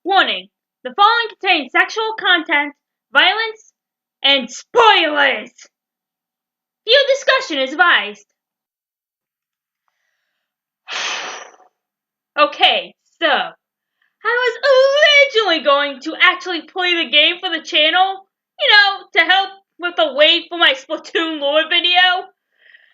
Warning: the following contains sexual content, violence, and spoilers! Viewer discussion is advised. Okay, so, I was originally going to actually play the game for the channel, to help with the wait for my Splatoon lore video.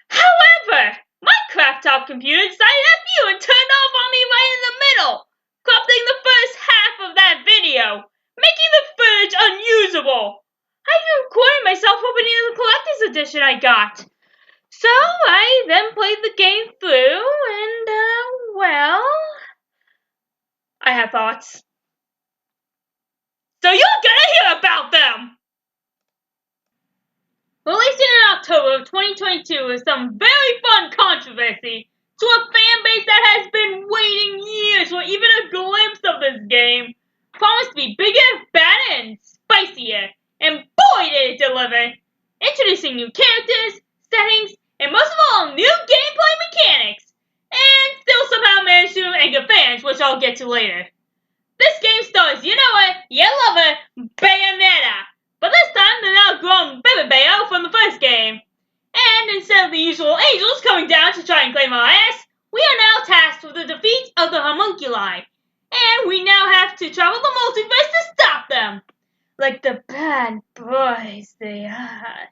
However, my crap-top computer decided F you and turned off on me right in the middle, corrupting the first half of that video, making the footage unusable. I even recorded myself opening the collector's edition I got. So I then played the game through and, well, I have thoughts. So you're gonna hear about them! Released in October of 2022 with some very fun controversy to a fanbase that has been waiting years for even a glimpse of this game. Promised to be bigger, badder, and spicier, and boy did it deliver! Introducing new characters, settings, and most of all, new gameplay mechanics, and still somehow managed to anger fans, which I'll get to later. This game stars, you know it, you love it, Bayonetta. But this time, the now grown Baby Bayo from the first game. And instead of the usual angels coming down to try and claim our ass, we are now tasked with the defeat of the homunculi. And we now have to travel the multiverse to stop them. Like the bad boys they are.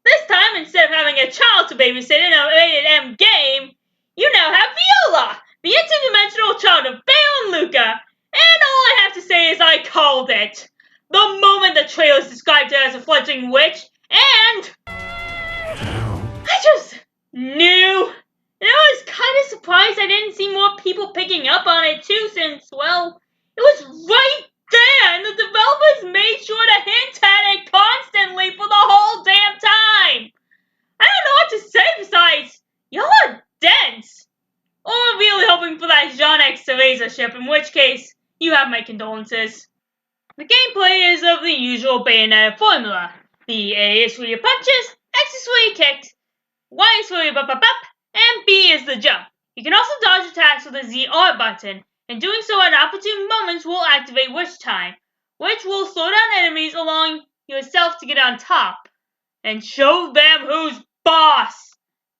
This time, instead of having a child to babysit in a rated M game, you now have Viola, the interdimensional child of Bayo and Luca. And all I have to say is I called it. The moment the trailers described her as a fledgling witch, and I just knew. And I was kind of surprised I didn't see more people picking up on it too, since, well, it was right there, and the developers made sure to hint at it constantly for the whole damn time. I don't know what to say besides, y'all are dense. Or really hoping for that Jean X Teresa ship, in which case, you have my condolences. The gameplay is of the usual Bayonetta formula. The A is for your punches, X is for your kicks, Y is for your bop, and B is the jump. You can also dodge attacks with the ZR button, and doing so at opportune moments will activate Wish Time, which will slow down enemies along yourself to get on top, and show them who's boss.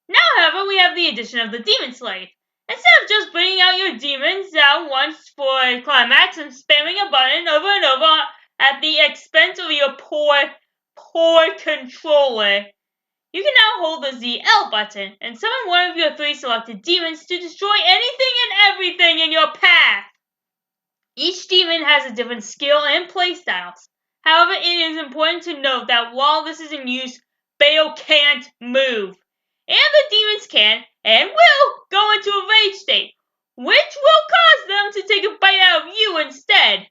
Now, however, we have the addition of the Demon Slave. Instead of just bringing out your demons out once for a climax and spamming a button over and over at the expense of your poor controller, you can now hold the ZL button and summon one of your 3 selected demons to destroy anything and everything in your path. Each demon has a different skill and playstyles. However, it is important to note that while this is in use, Bayo can't move. And the demons can, and will, go into a rage state, which will cause them to take a bite out of you instead.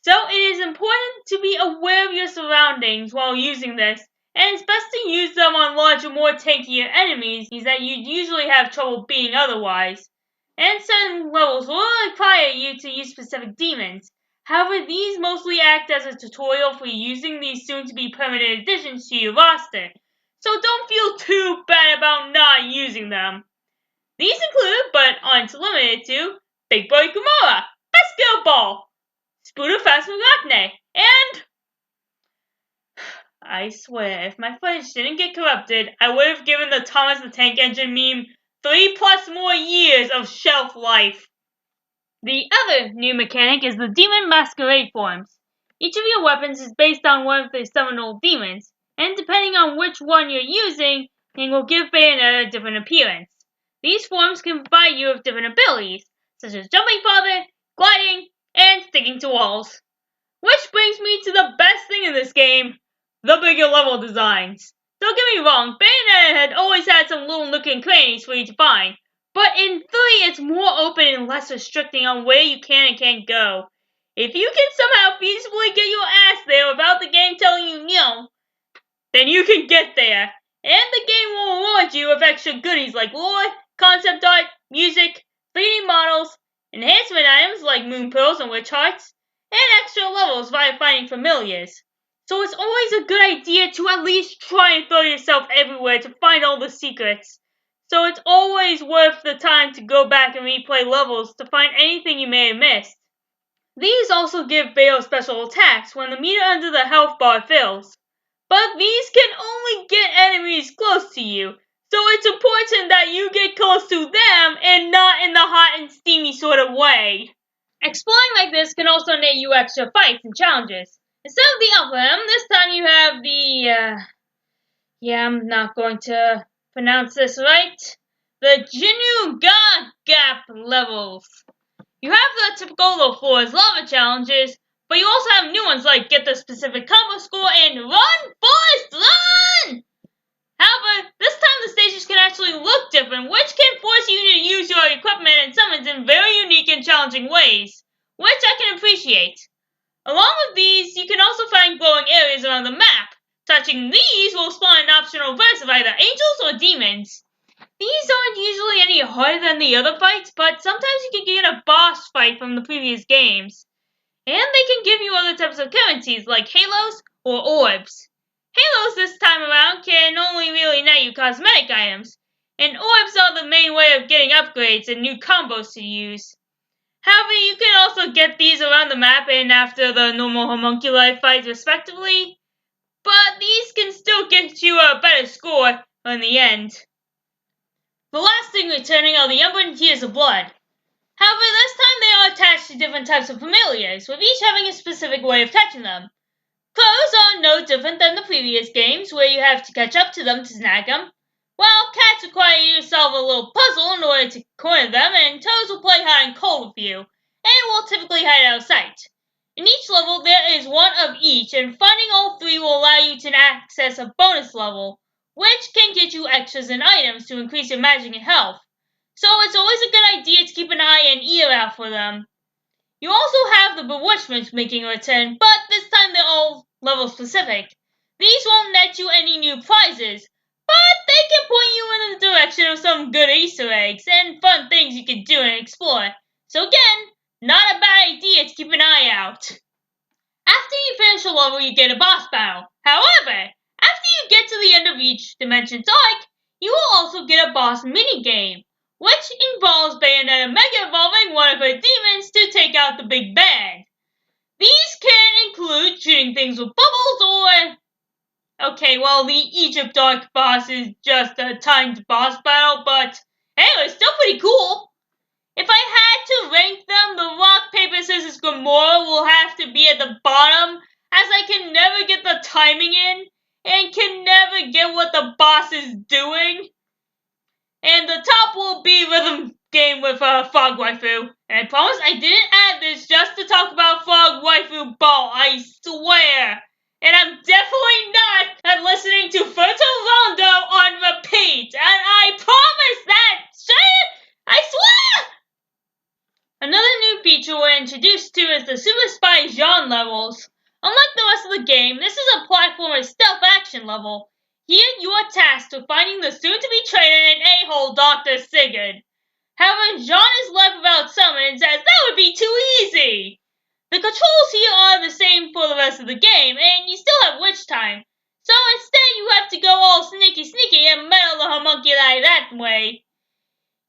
So it is important to be aware of your surroundings while using this, and it's best to use them on larger, more tankier enemies that you'd usually have trouble beating otherwise. And certain levels will require you to use specific demons. However, these mostly act as a tutorial for using these soon-to-be permanent additions to your roster. So don't feel too bad about not using them. These include, but aren't limited to, Big Boy Gamora, Basket Ball, Spooder Phasmogachne, and I swear, if my footage didn't get corrupted, I would have given the Thomas the Tank Engine meme 3+ more years of shelf life. The other new mechanic is the Demon Masquerade forms. Each of your weapons is based on one of the seminal demons, and depending on which one you're using, it will give Bayonetta a different appearance. These forms can provide you with different abilities, such as jumping farther, gliding, and sticking to walls. Which brings me to the best thing in this game, the bigger level designs. Don't get me wrong, Bayonetta had always had some little nook and crannies for you to find, but in 3 it's more open and less restricting on where you can and can't go. If you can somehow feasibly get your ass there without the game telling you no, then you can get there. And the game will reward you with extra goodies like lore, concept art, music, 3D models, enhancement items like moon pearls and witch hearts, and extra levels via finding familiars. So it's always a good idea to at least try and throw yourself everywhere to find all the secrets. So it's always worth the time to go back and replay levels to find anything you may have missed. These also give Bayo special attacks when the meter under the health bar fills. But these can only get enemies close to you, so it's important that you get close to them and not in the hot and steamy sort of way. Exploring like this can also net you extra fights and challenges. Instead of the Alpha this time you have I'm not going to pronounce this right. The Jinu Gap levels. You have the typical low floors lava challenges, but you also have new ones like get the specific combo score and run, Forest, run! However, this time the stages can actually look different, which can force you to use your equipment and summons in very unique and challenging ways, which I can appreciate. Along with these, you can also find glowing areas around the map. Touching these will spawn an optional verse of either angels or demons. These aren't usually any harder than the other fights, but sometimes you can get a boss fight from the previous games. And they can give you other types of currencies like halos or orbs. Halos this time around can only really net you cosmetic items, and orbs are the main way of getting upgrades and new combos to use. However, you can also get these around the map and after the normal homunculi fights respectively, but these can still get you a better score in the end. The last thing returning are the Umbran Tears of Blood. However, this time they are attached to different types of familiars, with each having a specific way of catching them. Crows are no different than the previous games, where you have to catch up to them to snag them, while cats require you to solve a little puzzle in order to corner them, and toads will play hide and cold with you, and will typically hide out of sight. In each level, there is one of each, and finding all three will allow you to access a bonus level, which can get you extras and items to increase your magic and health. So it's always a good idea to keep an eye and ear out for them. You also have the Bewitchments making a return, but this time they're all level specific. These won't net you any new prizes, but they can point you in the direction of some good Easter eggs and fun things you can do and explore. So again, not a bad idea to keep an eye out. After you finish a level, you get a boss battle. However, after you get to the end of each dimension's arc, you will also get a boss minigame, which involves Bayonetta Mega evolving one of her demons to take out the big bad. These can include shooting things with bubbles or... Okay, well, the Egypt arc boss is just a timed boss battle, but anyway, still pretty cool. If I had to rank them, the rock, paper, scissors, Gamora will have to be at the bottom, as I can never get the timing in, and can never get what the boss is doing. And the top will be Rhythm Game with Frog Waifu. And I promise I didn't add this just to talk about Frog Waifu Ball, I swear. And I'm definitely not listening to Fertile Rondo on repeat, and I promise that shit, I swear! Another new feature we're introduced to is the Super Spy Jean levels. Unlike the rest of the game, this is a platformer stealth action level. Here you are tasked with finding the soon-to-be traitor and a-hole Dr. Sigurd. However, Jean is left without summons as that would be too easy. The controls here are the same for the rest of the game, and you still have witch time. So instead you have to go all sneaky and meddle the homunculi that way.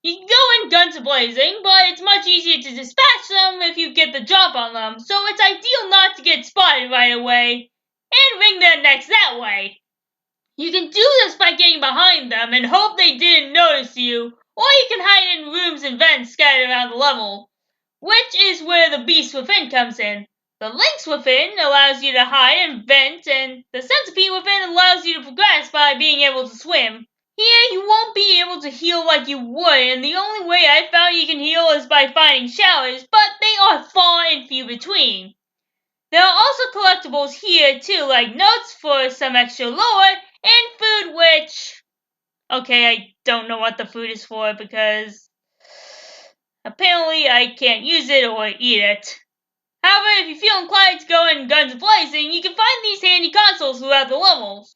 You can go in guns blazing, but it's much easier to dispatch them if you get the drop on them, so it's ideal not to get spotted right away, and wring their necks that way. You can do this by getting behind them and hope they didn't notice you, or you can hide in rooms and vents scattered around the level, which is where the Beast Within comes in. The Lynx Within allows you to hide and vent, and the Centipede Within allows you to progress by being able to swim. Here, you won't be able to heal like you would, and the only way I found you can heal is by finding showers, but they are far and few between. There are also collectibles here too, like notes for some extra lore, and food which... Okay, I don't know what the food is for because... apparently I can't use it or eat it. However, if you feel inclined to go in guns blazing, you can find these handy consoles throughout the levels.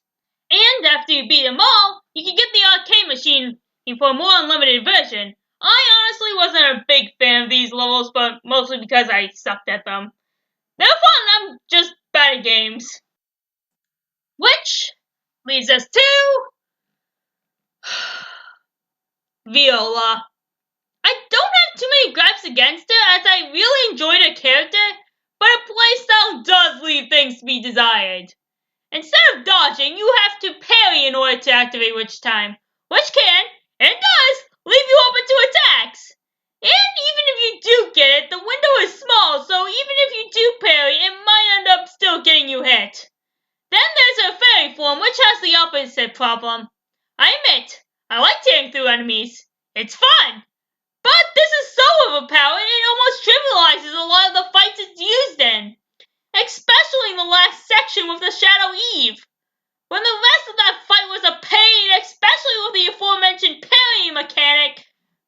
And after you beat them all, you can get the arcade machine for a more unlimited version. I honestly wasn't a big fan of these levels, but mostly because I sucked at them. They're fun, I'm just bad at games. Which leads us to... Viola. I don't have too many gripes against her, as I really enjoyed her character, to be desired. Instead of dodging, you have to parry in order to activate Witch Time, which can, and does, leave you open to attacks. And even if you do get it, the window is small, so even if you do parry, it might end up still getting you hit. Then there's a fairy form, which has the opposite problem. I admit, I like tearing through enemies. It's fun. But this is so overpowered, it almost trivializes a lot of the fights it's used in. Especially in the last section with the Shadow Eve. When the rest of that fight was a pain, especially with the aforementioned parrying mechanic.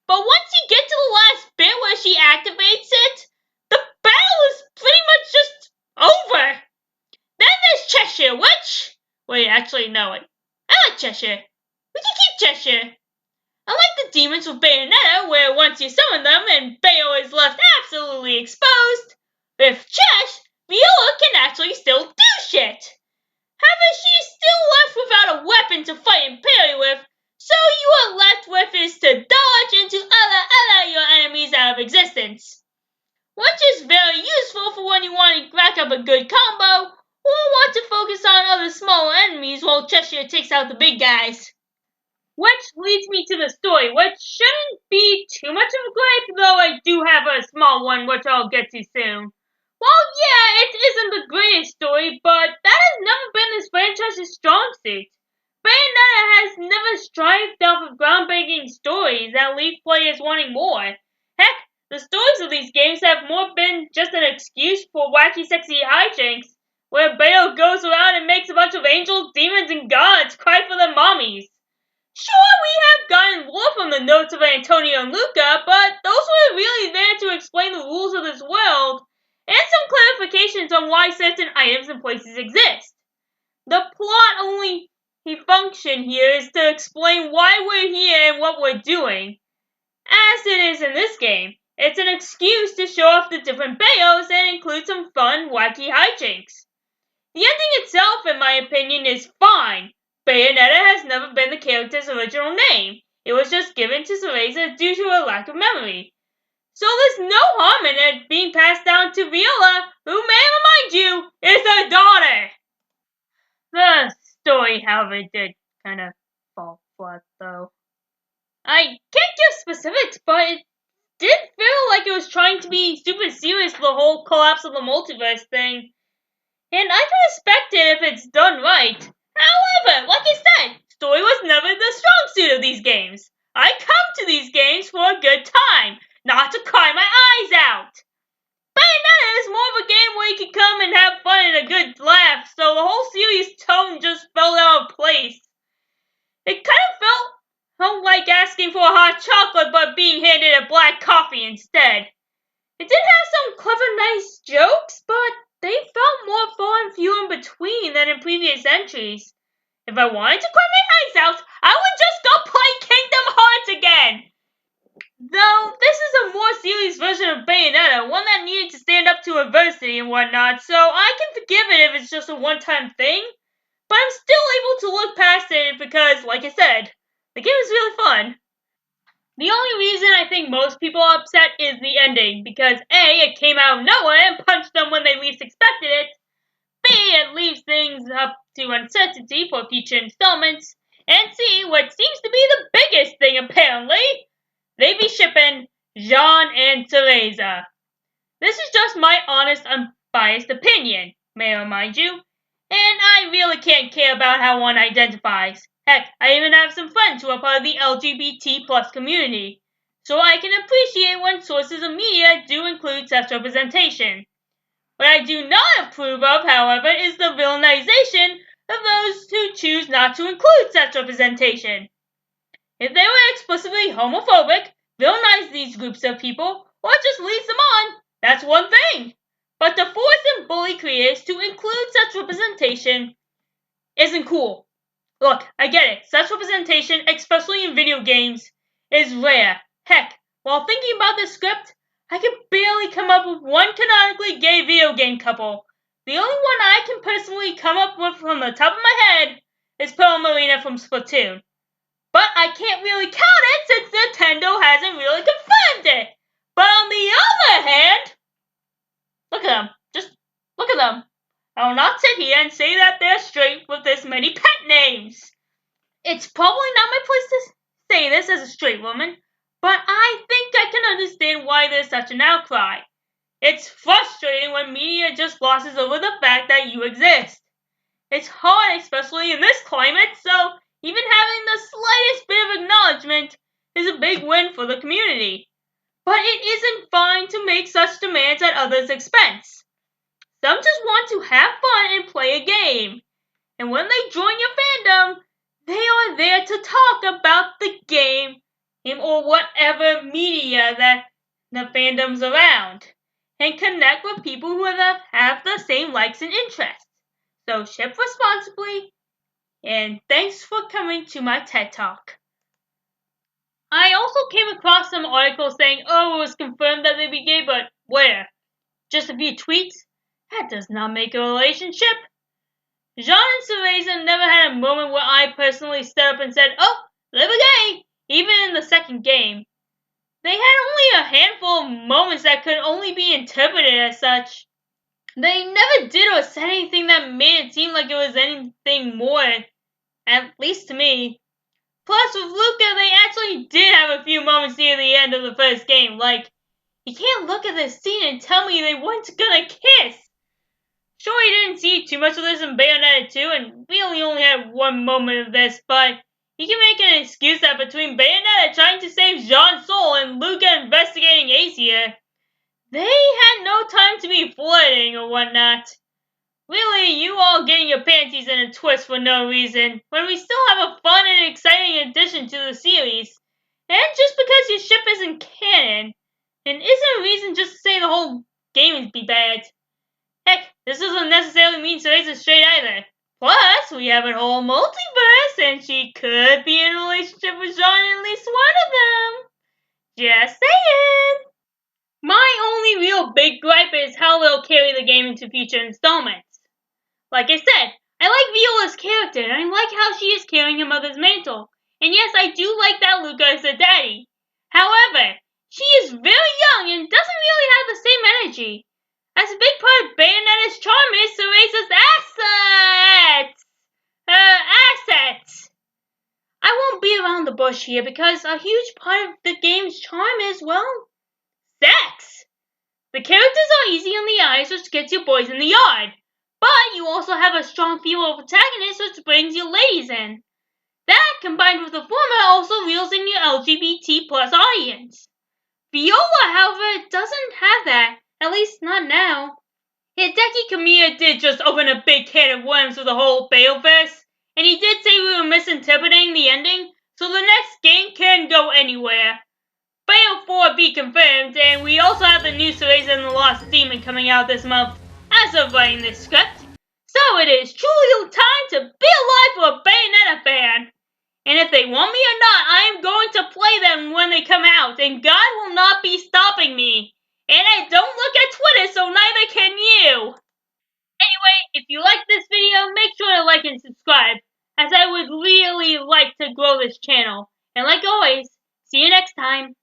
But once you get to the last bit where she activates it, the battle is pretty much just over. Then there's Cheshire, which... Wait, actually, no. I like Cheshire. We can keep Cheshire. Unlike the demons with Bayonetta, where once you summon them and Bayo is left absolutely exposed, with Chesh, Viola can actually still do shit. However, she's still left without a weapon to fight and parry with, so you are left with is to dodge into other your enemies out of existence. Which is very useful for when you want to rack up a good combo, or want to focus on other smaller enemies while Cheshire takes out the big guys. Which leads me to the story, which shouldn't be too much of a gripe, though I do have a small one which I'll get to soon. Well, yeah, it isn't the greatest story, but that has never been this franchise's strong suit. Bayonetta has never strived off of groundbreaking stories that leave players wanting more. Heck, the stories of these games have more been just an excuse for wacky sexy hijinks, where Bayo goes around and makes a bunch of angels, demons, and gods cry for their mommies. Sure, we have gotten more from the notes of Antonio and Luca, but those were really there to explain the rules of this world, and some clarifications on why certain items and places exist. The plot only function here is to explain why we're here and what we're doing. As it is in this game, it's an excuse to show off the different Bayos and include some fun, wacky hijinks. The ending itself, in my opinion, is fine. Bayonetta has never been the character's original name. It was just given to Cereza due to her lack of memory. So there's no harm in it being passed down to Viola, who, may I remind you, is her daughter. The story, however, did kind of fall flat, though. I can't give specifics, but it did feel like it was trying to be super serious for the whole collapse of the multiverse thing. And I can respect it if it's done right. However, like I said, story was never the strong suit of these games. I come to these games for a good time, not to cry my eyes out. Bayonetta is more of a game where you can come and have fun and a good laugh, so the whole series tone just fell out of place. It kind of felt like asking for a hot chocolate but being handed a black coffee instead. It did have some clever, nice jokes, but they felt more far and few in between than in previous entries. If I wanted to cry my eyes out, I would just go play Kingdom Hearts again! Though, this is a more serious version of Bayonetta, one that needed to stand up to adversity and whatnot, so I can forgive it if it's just a one-time thing. But I'm still able to look past it because, like I said, the game is really fun. The only reason I think most people are upset is the ending, because A, it came out of nowhere and punched them when they least expected it, B, it leaves things up to uncertainty for future installments, and C, what seems to be the biggest thing apparently, they be shipping Jean and Cereza. This is just my honest, unbiased opinion, may I remind you, and I really can't care about how one identifies. Heck, I even have some friends who are part of the LGBT plus community, so I can appreciate when sources of media do include such representation. What I do not approve of, however, is the villainization of those who choose not to include such representation. If they were explicitly homophobic, villainize these groups of people, or just leave them on, that's one thing. But to force and bully creators to include such representation isn't cool. Look, I get it. Such representation, especially in video games, is rare. Heck, while thinking about this script, I could barely come up with one canonically gay video game couple. The only one I can personally come up with from the top of my head is Pearl Marina from Splatoon. But I can't really count it since Nintendo hasn't really confirmed it. But on the other hand, look at them. Just look at them. I will not sit here and say that they're straight with this many pet names. It's probably not my place to say this as a straight woman, but I think I can understand why there's such an outcry. It's frustrating when media just glosses over the fact that you exist. It's hard, especially in this climate, so even having the slightest bit of acknowledgement is a big win for the community. But it isn't fine to make such demands at others' expense. Some just want to have fun and play a game. And when they join your fandom, they are there to talk about the game or whatever media that the fandom's around and connect with people who have the same likes and interests. So ship responsibly, and thanks for coming to my TED Talk. I also came across some articles saying, oh, it was confirmed that they'd be gay, but where? Just a few tweets? That does not make a relationship. Jean and Cereza never had a moment where I personally stood up and said, oh, they're gay, even in the second game. They had only a handful of moments that could only be interpreted as such. They never did or said anything that made it seem like it was anything more, at least to me. Plus, with Luca, they actually did have a few moments near the end of the first game, like, you can't look at this scene and tell me they weren't gonna kiss! Sure, we didn't see too much of this in Bayonetta 2, and we only had one moment of this, but you can make an excuse that between Bayonetta trying to save Jean's soul and Luca investigating Ace here, they had no time to be flirting or whatnot. Really, you all getting your panties in a twist for no reason, when we still have a fun and exciting addition to the series. And just because your ship isn't canon, and isn't a reason just to say the whole game is be bad. Heck, this doesn't necessarily mean Cereza's straight either. Plus, we have a whole multiverse, and she could be in a relationship with Jean in at least one of them. Just saying. My only real big gripe is how they'll carry the game into future installments. Like I said, I like Viola's character, and I like how she is carrying her mother's mantle. And yes, I do like that Luca is her daddy. However, she is very young and doesn't really have the same energy. As a big part of Bayonetta's charm is Cereza's assets. I won't beat around the bush here because a huge part of the game's charm is, well, sex. The characters are easy on the eyes, which gets you boys in the yard. But you also have a strong female protagonist, which brings you ladies in. That, combined with the former, also reels in your LGBT plus audience. Viola, however, doesn't have that, at least not now. Hideki Kamiya did just open a big can of worms with the whole Bayoverse, and he did say we were misinterpreting the ending, so the next game can go anywhere. Bayo 4 be confirmed, and we also have the new Cereza and the Lost Demon coming out this month, as of writing this script. So it is truly time to be alive for a Bayonetta fan! And if they want me or not, I am going to play them when they come out, and God will not be stopping me. And I don't look at Twitter, so neither can you. Anyway, if you like this video, make sure to like and subscribe, as I would really like to grow this channel. And like always, see you next time.